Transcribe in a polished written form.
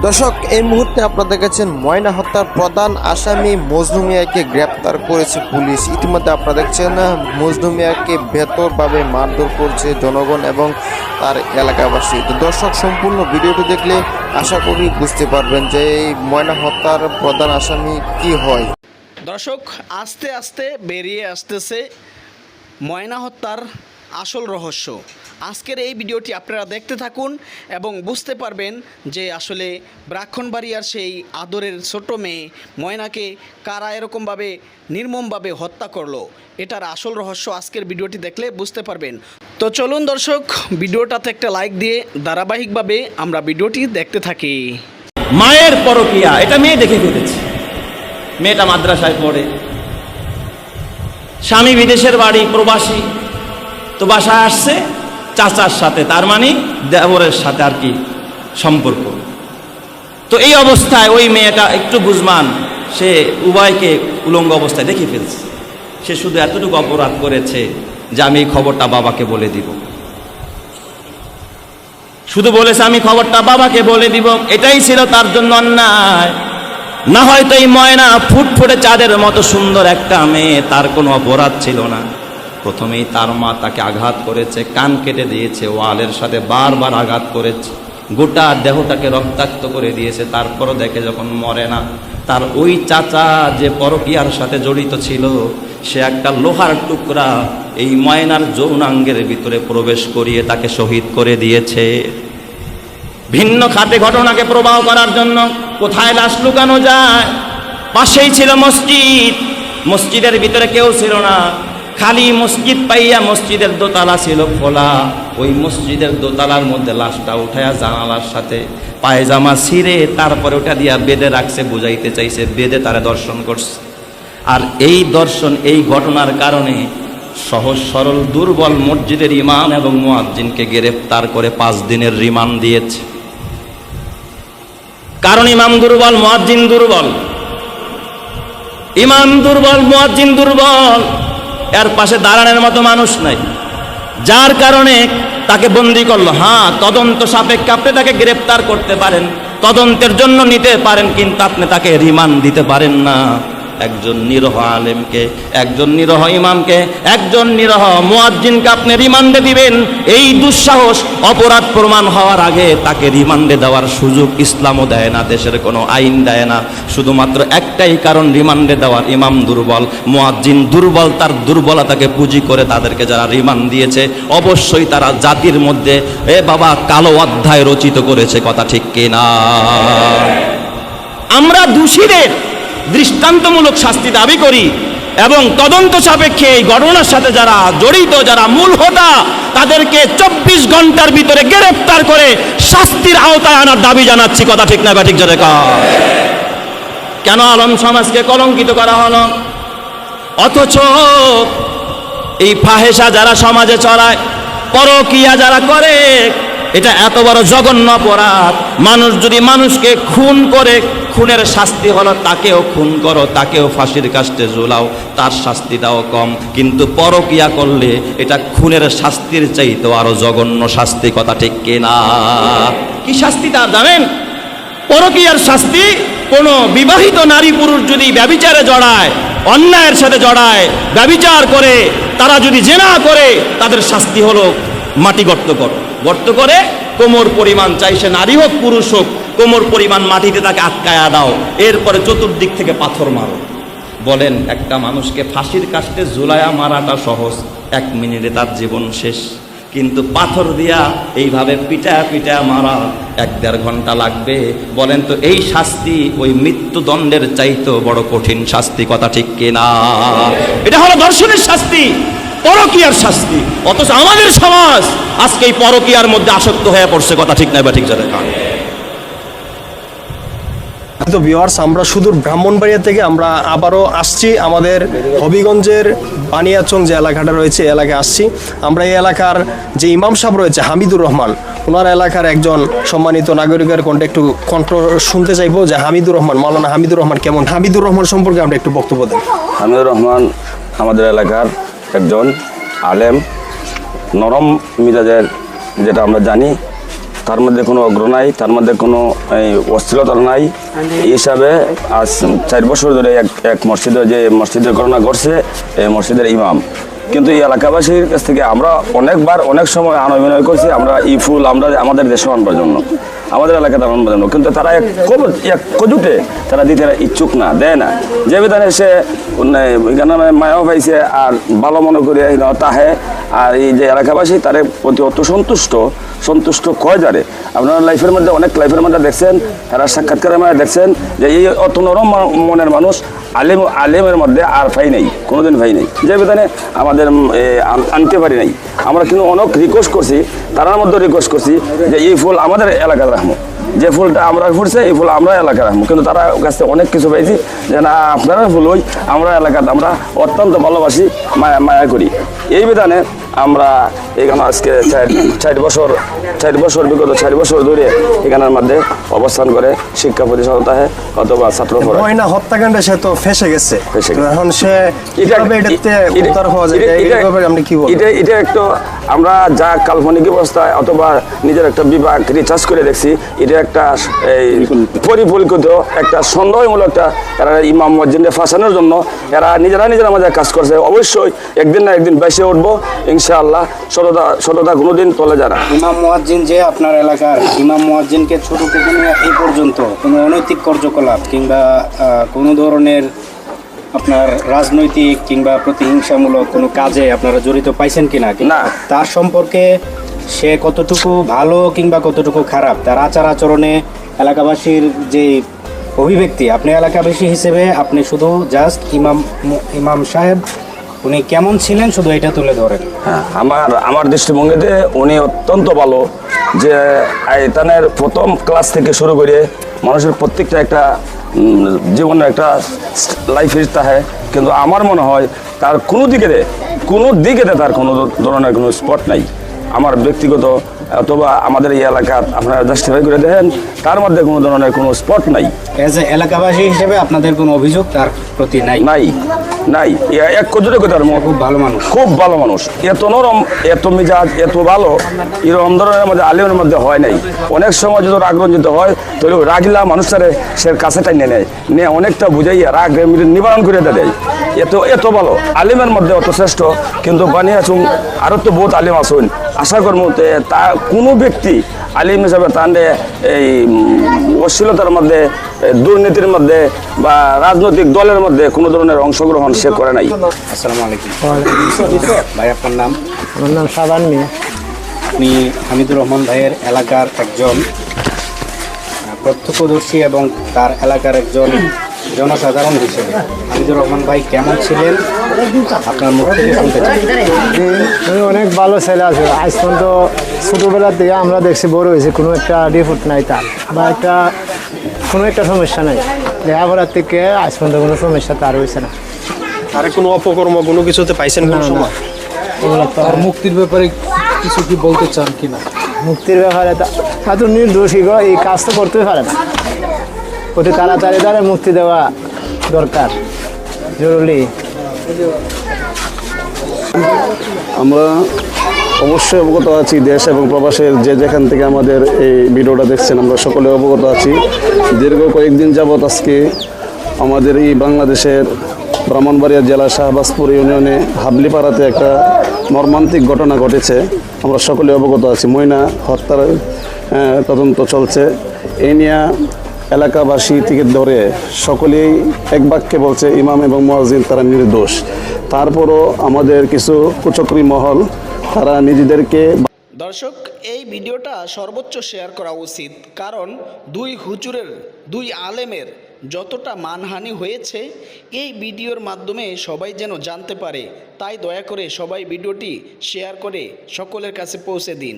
দর্শক, এই মুহূর্তে আপনারা দেখেছেন ময়না হত্যার প্রধান আসামি মজনু মিয়াকে গ্রেপ্তার করেছে পুলিশ। ইতিমধ্যে আপনারা দেখছেন মজনু মিয়াকে বেতরভাবে মারধর করছে জনগণ এবং তার এলাকাবাসী। তো দর্শক, সম্পূর্ণ ভিডিওটি দেখলে আশা করি বুঝতে পারবেন যে এই ময়না হত্যার প্রধান আসামি কি হয়। দর্শক, আস্তে আস্তে বেরিয়ে আসতেছে ময়না হত্যার আসল রহস্য। আজকের এই ভিডিওটি আপনারা দেখতে থাকুন এবং বুঝতে পারবেন যে আসলে ব্রাহ্মণবাড়িয়ার সেই আদরের ছোট মেয়ে ময়নাকে কারা এরকমভাবে নির্মমভাবে হত্যা করলো, এটার আসল রহস্য আজকের ভিডিওটি দেখলে বুঝতে পারবেন। তো চলুন দর্শক, ভিডিওটাতে একটা লাইক দিয়ে ধারাবাহিকভাবে আমরা ভিডিওটি দেখতে থাকি। মায়ের পরকীয়া, এটা মেয়ে দেখে ফেলেছে। মেয়েটা মাদ্রাসায় পড়ে, স্বামী বিদেশের বাড়ি, প্রবাসী। তো বাসায় আসছে চাচার সাথে, তার মানে দেবরের সাথে আর কি সম্পর্ক। তো এই অবস্থায় ওই মেয়েটা একটু বুঝমান, সে উভয়কে উলঙ্গ অবস্থায় দেখে ফেলছে। সে শুধু এতটুকু অপরাধ করেছে যে আমি এই খবরটা বাবাকে বলে দিব। শুধু বলেছে আমি খবরটা বাবাকে বলে দিব, এটাই ছিল তার জন্য অন্যায়। না হয়তো এই ময়না ফুটফুটে চাঁদের মতো সুন্দর একটা মেয়ে, তার কোনো অপরাধ ছিল না। প্রথমেই তার মা তাকে আঘাত করেছে, কান কেটে দিয়েছে, ওয়ালের সাথে বারবার আঘাত করেছে, গোটা দেহটাকে রক্তাক্ত করে দিয়েছে। তারপরও দেখে যখন মরে না, তার ওই চাচা যে পরকীয়ার সাথে জড়িত ছিল, সে একটা লোহার টুকরা এই ময়নার যৌনাঙ্গের ভিতরে প্রবেশ করিয়ে তাকে শহীদ করে দিয়েছে। ভিন্ন খাতে ঘটনাকে প্রবাহ করার জন্য কোথায় লাশ লুকানো যায়? পাশেই ছিল মসজিদ, মসজিদের ভিতরে কেউ ছিল না, খালি মসজিদ পাইয়া মসজিদের দোতলা ছিল খোলা। ওই মসজিদের দোতলার মধ্যে লাশটা উঠায়া জানালার সাথে পায়জামা ছিঁড়ে তারপরে ওটা দিয়া বেঁধে রাখছে, বুঝাইতে চাইছে বেঁধে তারা দর্শন করছে। আর এই দর্শন, এই ঘটনার কারণে সহজ সরল দুর্বল মসজিদের ইমাম এবং মুয়াজ্জিনকে গ্রেফতার করে 5 দিনের রিমান্ড দিয়েছে। কারণ ইমাম দুর্বল, মুয়াজ্জিন দুর্বল, ইমাম দুর্বল, মুয়াজ্জিন দুর্বল, এর পাশে দাঁড়ানোর মতো মানুষ নাই, যার কারণে তাকে বন্দি করলো। হ্যাঁ, তদন্ত সাপেক্ষে আপনি তাকে গ্রেফতার করতে পারেন, তদন্তের জন্য নিতে পারেন, কিন্তু আপনি তাকে রিমান্ড দিতে পারেন না। একজন নিরহ আলেমকে, একজন নিরহ ইমামকে, একজন নিরহ মুয়াজ্জিনকে আপনি রিমান্ডে দিবেন, এই দুঃসাহস অপরাধ প্রমাণ হওয়ার আগে তাকে রিমান্ডে দেওয়ার সুযোগ ইসলামও দেয় না, দেশের কোনো আইন দেয় না। শুধুমাত্র একটাই কারণ রিমান্ডে দেওয়ার, ইমাম দুর্বল, মুয়াজ্জিন দুর্বল। তার দুর্বলতাকে পুঁজি করে তাদেরকে যারা রিমান্ড দিয়েছে, অবশ্যই তারা জাতির মধ্যে কালো অধ্যায় রচিত করেছে। কথা ঠিক কিনা? আমরা দোষীদের দৃষ্টান্তমূলক শাস্তি দাবি করি এবং তদন্ত সাপেক্ষে এই ঘটনার সাথে যারা জড়িত, যারা মূল হোতা, তাদেরকে 24 ঘন্টার ভিতরে গ্রেফতার করে শাস্তির আওতায় আনার দাবি জানাচ্ছি। কথা ঠিক না ঠিক? জোরে কর। কেন আলম সমাজকে কলঙ্কিত করা হলো? অথচ এই ফাহেসা যারা সমাজে চড়ায়, পরকীয়া যারা করে, এটা এত বড় জঘন্য অপরাধ। মানুষ যদি মানুষকে খুন করে, খুনের শাস্তি হলো তাকেও খুন করো, তাকেও ফাঁসির কাস্টে ঝুলাও, তার শাস্তিটাও কম। কিন্তু পরকীয়া করলে এটা খুনের শাস্তির চাইতেও আরো জঘন্য শাস্তি। কথা ঠিক কিনা? কি শাস্তি তা জানেন? পরকীয়ার শাস্তি, কোনো বিবাহিত নারী পুরুষ যদি ব্যভিচারে জড়ায়, অন্যায়ের সাথে জড়ায়, ব্যভিচার করে, তারা যদি জেনা করে, তাদের শাস্তি হলো মাটি গর্ত করো, গর্ত করে কোমর পরিমাণ, চাই সে নারী হোক পুরুষ হোক, কোমর পরিমাণ মাটিতে তাকে আটকায়া দাও, এরপরে চতুর্দিক থেকে পাথর মারো। বলেন, একটা মানুষকে ফাঁসির কাস্টে ঝুলায়া মারাটা সহজ, 1 মিনিটে তার জীবন শেষ। কিন্তু পাথর দিয়া এইভাবে পিটা মারা 1-1.5 ঘন্টা লাগবে। বলেন তো, এই শাস্তি ওই মৃত্যুদণ্ডের চাইতেও বড় কঠিন শাস্তি। কথা ঠিক কিনা? এটা হলো ধর্ষণের শাস্তি, পরকীয়ার শাস্তি। অথচ আমাদের সমাজ আজকে এই পরকীয়ার মধ্যে আসক্ত হয়ে পড়ছে। কথা ঠিক না বা ঠিক? যারা তো ভিউয়ার্স, আমরা সুদূর ব্রাহ্মণবাড়িয়া থেকে আমরা আবারও আসছি আমাদের হবিগঞ্জের বানিয়াচং যে এলাকাটা রয়েছে, এলাকায় আসছি আমরা। এই এলাকার যে ইমাম সাহেব রয়েছে হামিদুর রহমান, ওনার এলাকার একজন সম্মানিত নাগরিকের কণ্ঠ শুনতে চাইবো যে হামিদুর রহমান, মাওলানা হামিদুর রহমান কেমন? হামিদুর রহমান সম্পর্কে আমরা একটু বক্তব্য দেন। হামিদুর রহমান আমাদের এলাকার একজন আলেম, নরম মিজাজের, যেটা আমরা জানি। তার মধ্যে কোনো অগ্র নাই, তার মধ্যে কোনো অস্থিরতা নাই। এই হিসাবে আজ 4 বছর ধরে এক মসজিদে যে মসজিদের ঘটনা ঘটছে, এই মসজিদের ইমাম। কিন্তু এই এলাকাবাসীর কাছ থেকে আমরা অনেকবার অনেক সময় আনবিনয় করছি, আমরা এই ফুল আমরা আমাদের দেশে আনবার জন্য, আমাদের এলাকাতে আনবার জন্য, কিন্তু তারা এক কজুটে তারা দিতে ইচ্ছুক না, দেয় না। যে বিধানে সে এখানে মায়াও পাইছে আর ভালো মনে করে তাহে। আর এই যে এলাকাবাসী তার প্রতি অত সন্তুষ্ট কয় যারে। আপনারা লাইফের মধ্যে অনেক লাইফের মধ্যে দেখছেন, তারা সাক্ষাৎকারের মধ্যে দেখছেন যে এই অত নরম মনের মানুষ আলেমের মধ্যে আর ফাই নেই, কোনোদিন ফাই নেই। যে বিধানে আমাদের আনতে পারি নাই। আমরা কিন্তু অনেক রিকোয়েস্ট করছি, তারার মধ্যে রিকোয়েস্ট করছি যে এই ফুল আমাদের এলাকার রাখবো, যে ফুলটা আমরা ফুটছে এই ফুল আমরা এলাকায় রাখবো। কিন্তু তারা কাছে অনেক কিছু পাইছি যে না, আপনারা ফুল ওই আমরা এলাকাতে আমরা অত্যন্ত ভালোবাসি, মায়া করি। এই বিধানে আমরা এখানে আজকে 4 বছর বিগত 4 বছর ধরে এখানের মধ্যে অবস্থান করে শিক্ষা প্রতিষ্ঠানতা অথবা ছাত্র ময়না হত্যাকাণ্ডে সে তো ফেসে গেছে। এখন সে এটা একটু আমরা যা কাল্পনিক অবস্থায় অথবা নিজের একটা বিভাগ রিচার্জ করে দেখছি, এটা একটা পরিকল্পিত একটা সন্দেহমূলক একটা এরা ইমাম মসজিদে ফাঁসানোর জন্য এরা নিজেরা আমাদের কাজ করছে। অবশ্যই একদিন না একদিন বেঁচে উঠবো ইনশাআল্লাহ। সততা কোনোদিন তলে যায় না। ইমাম মুয়াজ্জিন যে আপনার এলাকার ইমাম মুয়াজ্জিনকে ছোট থেকে নিয়ে এই পর্যন্ত কোনো অনৈতিক কার্যকলাপ কিংবা কোনো ধরনের আপনার রাজনৈতিক কিংবা প্রতিহিংসামূলক কোনো কাজে আপনারা জড়িত পাইছেন কিনা, না তার সম্পর্কে সে কতটুকু ভালো কিংবা কতটুকু খারাপ, তার আচার আচরণে এলাকাবাসীর যে অভিব্যক্তি, আপনি এলাকাবাসী হিসেবে আপনি শুধু জাস্ট ইমাম সাহেব উনি কেমন ছিলেন শুধু এটা তুলে ধরেন। হ্যাঁ, আমার দৃষ্টিভঙ্গিতে উনি অত্যন্ত ভালো। যে আয়তানের প্রথম ক্লাস থেকে শুরু করে মানুষের প্রত্যেকটা একটা জীবনের একটা লাইফ থাকে, কিন্তু আমার মনে হয় তার কোনো দিকে তার কোনো ধরনের কোনো স্পট নাই। আমার ব্যক্তিগত অথবা আমাদের এই এলাকার আপনারা জাস্টিফাই করে দেখেন, তার মধ্যে কোনো ধরনের কোনো স্পট নাই। এজ এ এলাকাবাসী হিসেবে আপনাদের কোনো অভিযোগ তার প্রতি নাই। এক কজুরে কথার খুব ভালো মানুষ, এত নরম, এত মিজাজ, এত ভালো এরকম ধরনের মধ্যে আলিমের মধ্যে হয় নাই। অনেক সময় যদি রাগরঞ্জিত হয় তাহলে রাগিলা মানুষটারে সে কাছে টাইনে নেয়, নিয়ে অনেকটা বুঝাইয়া রাগ নিবারণ করে দেয়। এত ভালো আলিমের মধ্যে অত শ্রেষ্ঠ। কিন্তু বানিয়াছুন আরও তো বহুত আলিম আসুন, আশা করবো তা কোনো ব্যক্তি আলিম হিসাবে তাহলে এই অশ্লীলতার মধ্যে, দুর্নীতির মধ্যে বা রাজনৈতিক দলের মধ্যে কোনো ধরনের অংশগ্রহণ সে করে নাই। আসসালামু আলাইকুম ভাই, আপনার নাম? আমার নাম সাবান মিয়া। আপনি হামিদুর রহমান ভাইয়ের এলাকার একজন প্রত্যক্ষদর্শী এবং তার এলাকার একজন জনসাধারণ হিসেবে হামিদুর রহমান ভাই কেমন ছিলেন আপনার মুখ থেকে শুনতে চাই। উনি অনেক ভালো ছেলে আছে। আজ পর্যন্ত ছোটোবেলা থেকে আমরা দেখছি বড় হয়েছে, কোনো একটা ডিফল্ট নাই তার, বা কোনো একটা সমস্যা নাই। লেখাপড়ার থেকে আজ পর্যন্ত কোনো সমস্যা তার হয়েছে না। আর কোনো অপকর্ম কোনো কিছুতে পাইছেন না? আর মুক্তির ব্যাপারে কিছু কি বলতে চান কিনা? মুক্তির ব্যাপারে এত নির্দোষী এই কাজ তো করতেই পারে না। অতি তাড়াতাড়ি তারা মুক্তি দেওয়া দরকার, জরুরি। আমরা অবশ্যই অবগত আছি, দেশ এবং প্রবাসের যে যেখান থেকে আমাদের এই ভিডিওটা দেখছেন আমরা সকলে অবগত আছি। দীর্ঘ কয়েকদিন যাবৎ আজকে আমাদের এই বাংলাদেশের ব্রাহ্মণবাড়িয়া জেলার শাহবাজপুর ইউনিয়নে হাবলিপাড়াতে একটা মর্মান্তিক ঘটনা ঘটেছে। আমরা সকলে অবগত আছি। ময়না হত্যার তদন্ত চলছে। এই নিয়ে এলাকাবাসী থেকে ধরে সকলেই এক বাক্যে বলছে ইমাম এবং মুয়াজ্জিন তারা নির্দোষ। তারপরও আমাদের কিছু কুচক্রী মহল তারা নিজেদেরকে। দর্শক, এই ভিডিওটা সর্বোচ্চ শেয়ার করা উচিত, কারণ দুই আলেমের যতটা মানহানি হয়েছে এই ভিডিওর মাধ্যমে সবাই যেন জানতে পারে। তাই দয়া করে সবাই ভিডিওটি শেয়ার করে সকলের কাছে পৌঁছে দিন।